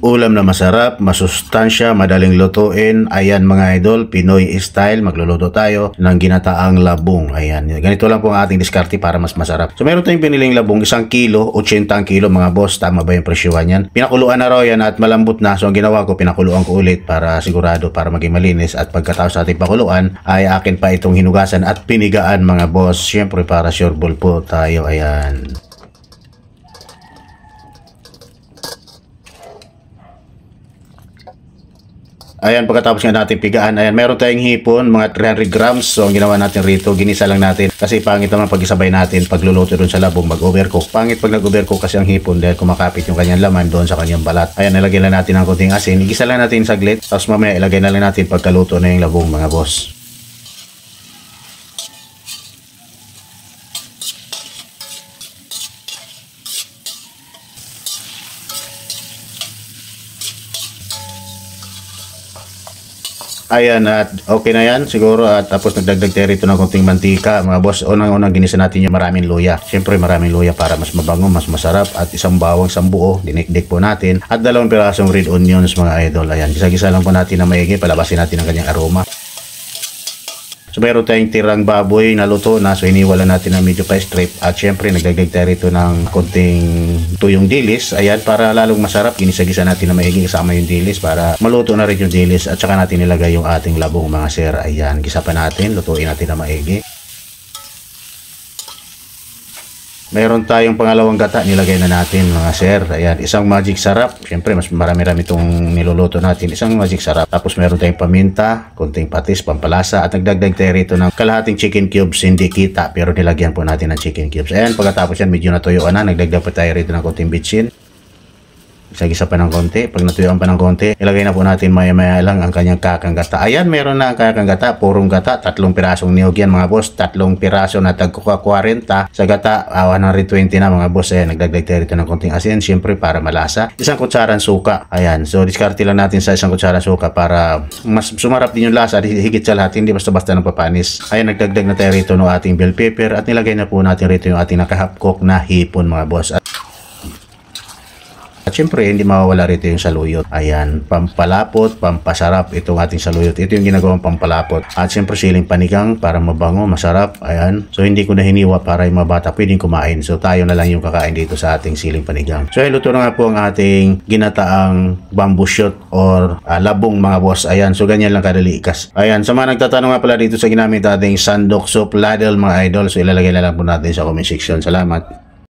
Ulam na masarap, masustansya, madaling lutuin. Ayan mga idol, Pinoy style. Magluluto tayo ng ginataang labong. Ayan, ganito lang po ang ating diskarte para mas masarap. So meron tayong piniling labong, 1 kilo, 80 ang kilo mga boss. Tama ba yung presyuhan yan? Pinakuluan na raw yan at malambot na. So ang ginawa ko, pinakuluan ko ulit para sigurado, para maging malinis. At pagkatapos ating pakuluan, ay akin pa itong hinugasan at pinigaan mga boss. Siyempre para sure ball po tayo. Ayan. Ayan, pagkatapos nga natin pigaan, ayan, meron tayong hipon, mga 300 grams. So, ang ginawa natin rito, ginisa lang natin. Kasi pangit naman pag-isabay natin, pagluluto dun sa labong, mag-overcook. Pangit pag nag-overcook kasi ang hipon dahil kumakapit yung kanyang laman doon sa kanyang balat. Ayan, nilagay lang natin ng konting asin. Igisa lang natin saglit. Tapos mamaya, ilagay na lang natin pagkaluto na yung labong mga boss. Ayan, at okay na yan siguro. At tapos nagdagdag tayo rito ng konting mantika mga boss. Unang-unang ginisa natin yung maraming luya. Siyempre maraming luya para mas mabango, mas masarap. At isang bawang, isang buo, dinikdik po natin. At 2 pirasong red onions mga idol. Ayan, gisa-gisa lang po natin na maigi. Palabasin natin ang kanyang aroma. So meron tayong tirang baboy na luto na, so iniwala natin na medyo pa-strip. At syempre nagdagdag tayo rito ng konting tuyong dilis. Ayan, para lalong masarap, ginisa-gisa natin na maigi kasama yung dilis para maluto na rin yung dilis. At saka natin nilagay yung ating labong mga sir. Ayan, gisa pa natin, lutuin natin na maigi. Meron tayong pangalawang gata, nilagay na natin mga sir. Ayan, isang magic sarap. Siyempre, mas marami-rami itong niluluto natin. Isang magic sarap. Tapos meron tayong paminta, konting patis, pampalasa. At nagdagdag tayo rito ng kalahating chicken cubes. Hindi kita, pero nilagyan po natin ng chicken cubes. Ayan, pagkatapos yan, medyo natuyuan na. Nagdagdag pa tayo rito ng konting bitchin. Isa-gisa pa ng konti. Pag natuyuan pa ng konti, ilagay na po natin maya-maya lang ang kanyang kakang gata. Ayan, meron na ang kakang gata. Purong gata. 3 pirasong niyog yan mga boss. 3 piraso na tagkuka 40. Sa gata, 120 na mga boss. Ayan, nagdagdag tayo rito ng konting asin. Siyempre, para malasa. 1 kutsarang suka. Ayan, so diskarte lang natin sa 1 kutsarang suka para mas sumarap din yung lasa. Higit sa lahat, hindi basta-basta ng papanis. Ayan, nagdagdag na tayo rito ng ating bell pepper. At nilagay na po natin rito yung ating naka-half-cook na hipon mga boss. At syempre, hindi mawawala rito yung saluyot. Ayan, pampalapot, pampasarap itong ating saluyot. Ito yung ginagawang pampalapot. At syempre, siling panigang para mabango, masarap. Ayan. So, hindi ko na hiniwa para yung mga bata pwedeng kumain. So, tayo na lang yung kakain dito sa ating siling panigang. So, luto na nga po ang ating ginataang bamboo shoot or labong mga boss. Ayan. So, ganyan lang kadali ikas. Ayan. Sa mga nagtatanong nga pala dito sa ginamit ating sandok soup ladle mga idol. So, ilalagay na lang po natin sa comment section. Salamat.